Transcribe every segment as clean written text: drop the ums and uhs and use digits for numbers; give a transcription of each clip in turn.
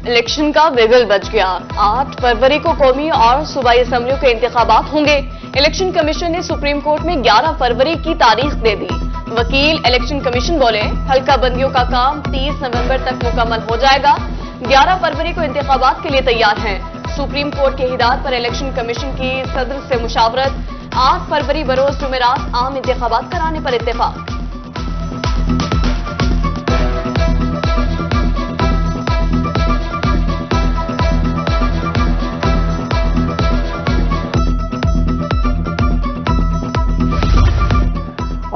Election का बिगुल बज गया। 8 फरवरी को कौमी और सूबाई असम्बलियों के इंतखाबात होंगे। इलेक्शन कमीशन ने सुप्रीम कोर्ट में 11 फरवरी की तारीख दे दी। वकील इलेक्शन कमीशन बोले हल्का बंदियों का काम 30 नवंबर तक मुकम्मल हो जाएगा। 11 फरवरी को इंतखाबात के लिए तैयार हैं। सुप्रीम कोर्ट के हिदायत पर इलेक्शन कमीशन की सदर से मुशावरत। 8 फरवरी बरोज जुमेरात आम इंतखाबात कराने पर इत्तेफाक।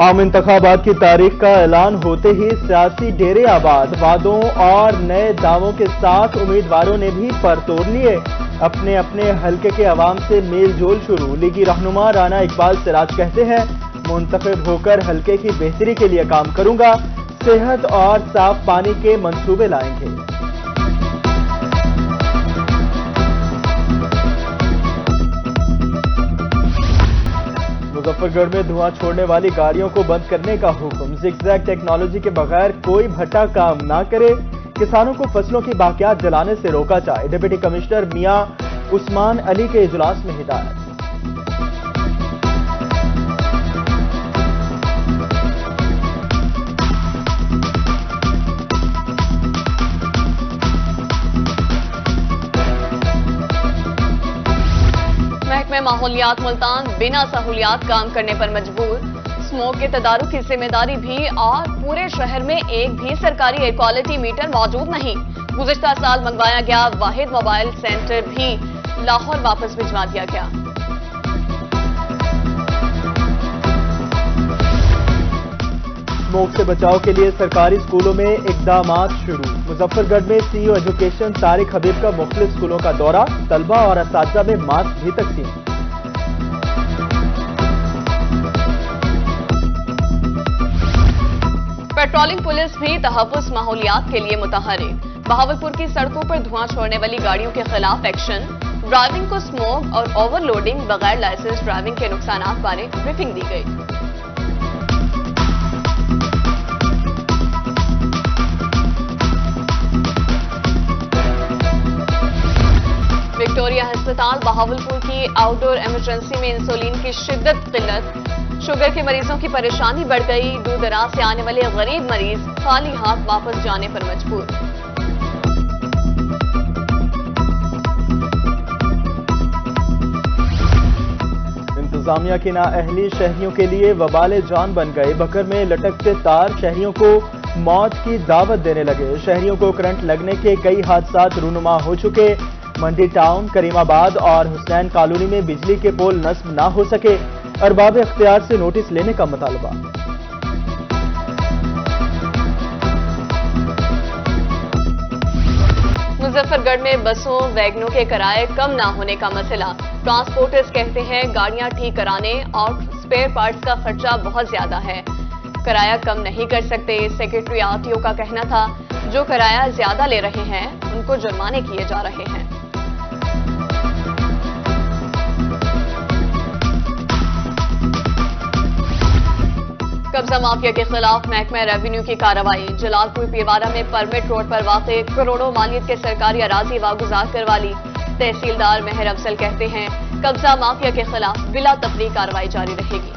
आम इंतखाबात की तारीख का ऐलान होते ही सियासी डेरे आबाद। वादों और नए दावों के साथ उम्मीदवारों ने भी पर तोड़ लिए। अपने अपने हलके के अवाम से मेल जोल शुरू। लीगी रहनुमा राना इकबाल सिराज कहते हैं मुंतखब होकर हलके की बेहतरी के लिए काम करूंगा। सेहत और साफ पानी के मंसूबे लाएंगे। मुजफ्फरगढ़ में धुआं छोड़ने वाली गाड़ियों को बंद करने का हुक्म। जिगजैग टेक्नोलॉजी के बगैर कोई भट्टा काम ना करे। किसानों को फसलों की बाकियात जलाने से रोका जाए। डिप्टी कमिश्नर मियां उस्मान अली के इजलास में हिदायत। महकमे माहौलियात मुल्तान बिना सहूलियात काम करने पर मजबूर। स्मोक के तदारुक की जिम्मेदारी भी और पूरे शहर में एक भी सरकारी एयर क्वालिटी मीटर मौजूद नहीं। गुज़िश्ता साल मंगवाया गया वाहिद मोबाइल सेंटर भी लाहौर वापस भिजवा दिया गया। स्मोक से बचाव के लिए सरकारी स्कूलों में इक़दामात शुरू। मुजफ्फरगढ़ में सीईओ एजुकेशन तारिक हबीब का मुख्तलिफ स्कूलों का दौरा। तलबा और असातिज़ा में मास्क भी तकसीम। पेट्रोलिंग पुलिस भी तहफ़्फ़ुज़ माहौलियात के लिए मुतहरिक। बहावलपुर की सड़कों पर धुआं छोड़ने वाली गाड़ियों के खिलाफ एक्शन। ड्राइविंग को स्मोक और ओवरलोडिंग बगैर लाइसेंस ड्राइविंग के नुकसानात बारे ब्रीफिंग दी गई। विक्टोरिया अस्पताल बहावलपुर की आउटडोर इमरजेंसी में इंसुलिन की शिद्दत किल्लत। शुगर के मरीजों की परेशानी बढ़ गई। दूर दराज से आने वाले गरीब मरीज खाली हाथ वापस जाने पर मजबूर। इंतजामिया की नाअहली शहरियों के लिए वबाल जान बन गए। बकर में लटकते तार शहरियों को मौत की दावत देने लगे। शहरियों को करंट लगने के कई हादसा रूनुमा हो चुके। मंडी टाउन, करीमाबाद और हुसैन कॉलोनी में बिजली के पोल नस्ब ना हो सके। अरबाब इख्तियार से नोटिस लेने का मुतालबा। मुजफ्फरगढ़ में बसों वैगनों के किराए कम ना होने का मसला। ट्रांसपोर्टर्स कहते हैं गाड़ियां ठीक कराने और स्पेयर पार्ट्स का खर्चा बहुत ज्यादा है, किराया कम नहीं कर सकते। सेक्रेटरी आरटीओ का कहना था जो किराया ज्यादा ले रहे हैं उनको जुर्माने किए जा रहे हैं। कब्जा माफिया के खिलाफ महकमा रेवेन्यू की कार्रवाई। जलालपुर पीरवारा में परमिट रोड पर वाक़े करोड़ों मालियत के सरकारी अराजी वागुजार करवा ली। तहसीलदार मेहर अफजल कहते हैं कब्जा माफिया के खिलाफ बिला तफरीक कार्रवाई जारी रहेगी।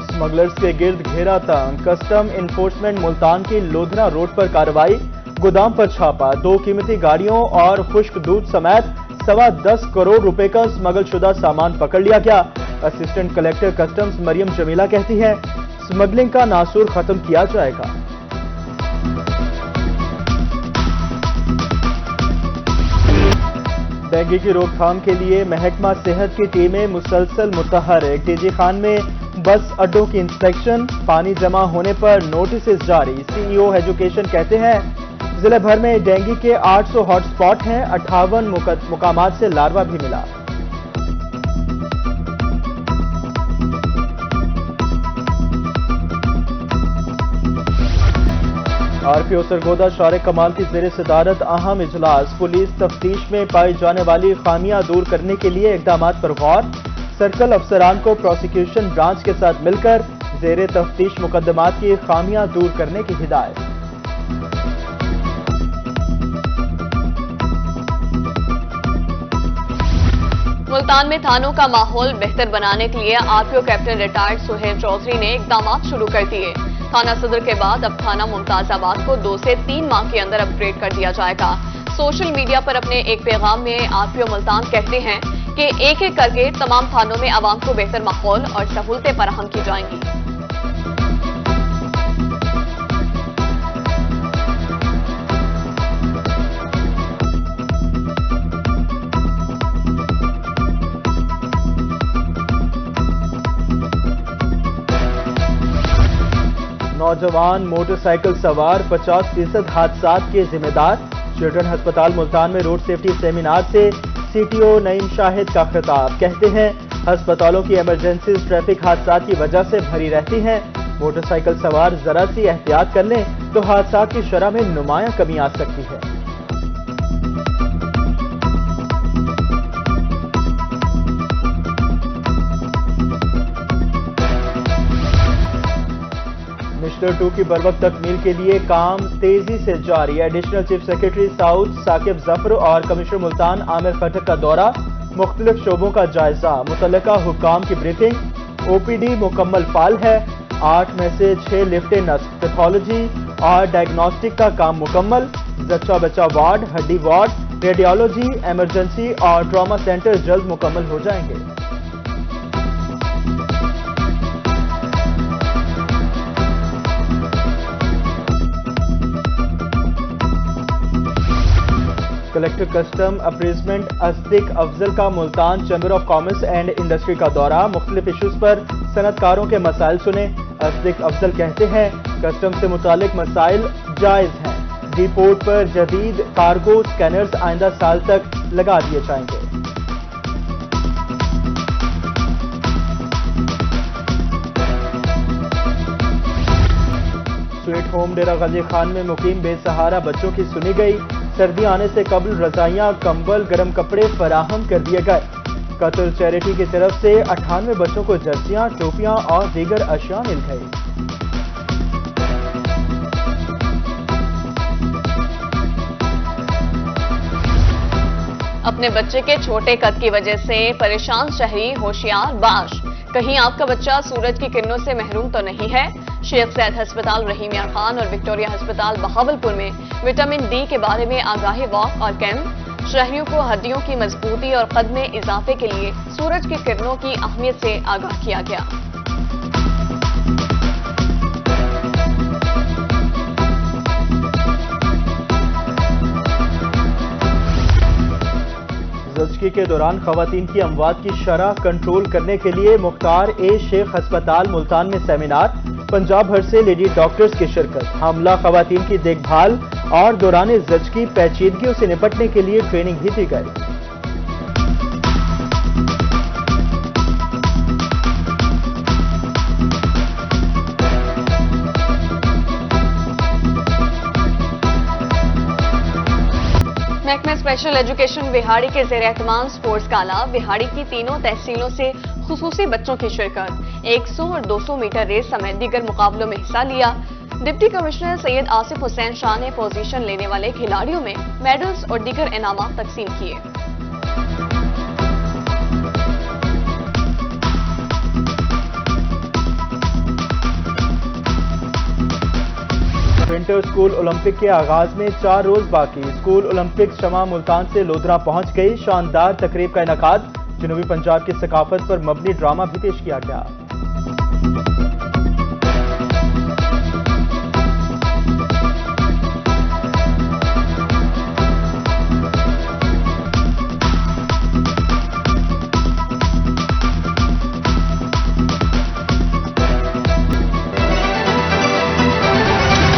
स्मगलर्स के गिर्द घेरा तंग। कस्टम इन्फोर्समेंट मुल्तान की लोधना रोड पर कार्रवाई। गोदाम पर छापा। 2 कीमती गाड़ियों और खुश्क दूध समेत 10.25 करोड़ रुपए का स्मगल शुदा सामान पकड़ लिया गया। Assistant collector customs Maryam Jamila कहती है स्मगलिंग का नासूर खत्म किया जाएगा। डेंगू की रोकथाम के लिए महकमा सेहत की टीमें मुसलसल मुतहरिक। डीजी खान में बस अड्डों की इंस्पेक्शन। पानी जमा होने पर नोटिस जारी। सीईओ एजुकेशन कहते हैं जिले भर में डेंगू के 800 हॉटस्पॉट हैं। 58 मुकामात से लार्वा भी मिला। आरपीओ सरगोदा शारे कमाल की ज़ेर सदारत अहम इजलास। पुलिस तफ्तीश में पाई जाने वाली खामियां दूर करने के लिए इकदामात पर गौर। सर्कल अफसरान को प्रोसिक्यूशन ब्रांच के साथ मिलकर زیر تفتیش مقدمات کی خامیاں دور کرنے کی ہدایت۔ ملتان میں تھانوں کا ماحول بہتر بنانے کے لیے آر پی او کیپٹن ریٹائرڈ سہیل چودھری نے اقدامات شروع کر دیے۔ تھانہ صدر کے بعد اب تھانہ ممتاز آباد کو 2 سے 3 ماہ کے اندر اپ گریڈ کر دیا جائے گا۔ سوشل میڈیا پر اپنے ایک پیغام میں آر پی او ملتان کہتے ہیں کہ ایک ایک کر کے تمام تھانوں میں عوام کو بہتر ماحول اور سہولتیں فراہم کی جائیں گی۔ نوجوان موٹر سائیکل سوار 50% حادثات کے ذمہ دار۔ چلڈرن ہسپتال ملتان میں روڈ سیفٹی سیمینار سے سی ٹی او نعیم شاہد کا خطاب۔ کہتے ہیں ہسپتالوں کی ایمرجنسیز ٹریفک حادثات کی وجہ سے بھری رہتی ہیں، موٹر سائیکل سوار ذرا سی احتیاط کر لیں تو حادثات کی شرح میں نمایاں کمی آ سکتی ہے۔ مسٹر 2 کی بروقت تکمیل کے لیے کام تیزی سے جاری۔ Additional chief secretary south Saqib Zafar اور کمشنر ملتان عامر خٹک کا دورہ، مختلف شعبوں کا جائزہ، متعلقہ حکام کی بریفنگ۔ او پی ڈی مکمل فعال ہے، 8 میں سے 6 لفٹ نسق، پیتھولوجی اور ڈائگنوسٹک کا کام مکمل۔ زچہ بچہ وارڈ، ہڈی وارڈ، ریڈیالوجی، ایمرجنسی اور ٹراما سینٹر جلد مکمل ہو جائیں گے۔ کلیکٹر کسٹم اپریزمنٹ اصدق افضل کا Multan chamber of commerce and industry کا دورہ، مختلف ایشوز پر صنعت کاروں کے مسائل سنے۔ اصدق افضل کہتے ہیں کسٹم سے متعلق مسائل جائز ہیں، ڈی پورٹ پر جدید کارگو سکینرز آئندہ سال تک لگا دیے جائیں گے۔ سویٹ ہوم ڈیرہ غازی خان میں مقیم بے سہارا بچوں کی سنی گئی۔ سردی آنے سے قبل رضائیاں، کمبل، گرم کپڑے فراہم کر دیے گئے۔ قطر چیریٹی کی طرف سے 98 بچوں کو جرسیاں، ٹوپیاں اور دیگر اشیاء مل گئی۔ اپنے بچے کے چھوٹے قد کی وجہ سے پریشان شہری ہوشیار باش، کہیں آپ کا بچہ سورج کی کرنوں سے محروم تو نہیں ہے؟ شیخ زید ہسپتال رحیم یار خان اور وکٹوریہ ہسپتال بہاولپور میں وٹامن ڈی کے بارے میں آگاہی واک اور کیمپ۔ شہریوں کو ہڈیوں کی مضبوطی اور قد میں اضافے کے لیے سورج کی کرنوں کی اہمیت سے آگاہ کیا گیا۔ زچگی کے دوران خواتین کی اموات کی شرح کنٹرول کرنے کے لیے مختار اے شیخ ہسپتال ملتان میں سیمینار، پنجاب بھر سے لیڈی ڈاکٹرز کی شرکت۔ حاملہ خواتین کی دیکھ بھال اور دوران زچگی پیچیدگیوں سے نپٹنے کے لیے ٹریننگ بھی دی گئی۔ محکمہ اسپیشل ایجوکیشن وہاڑی کے زیر اہتمام سپورٹس گالا، وہاڑی کی تینوں تحصیلوں سے خصوصی بچوں کی شرکت، 100 اور 200 میٹر ریس سمیت دیگر مقابلوں میں حصہ لیا۔ ڈپٹی کمشنر سید آصف حسین شاہ نے پوزیشن لینے والے کھلاڑیوں میں میڈلز اور دیگر انعامات تقسیم کیے۔ ونٹر اسکول اولمپک کے آغاز میں 4 روز باقی، اسکول اولمپک شمع ملتان سے لودھرا پہنچ گئی۔ شاندار تقریب کا انعقاد، جنوبی پنجاب کی ثقافت پر مبنی ڈرامہ بھی پیش کیا گیا۔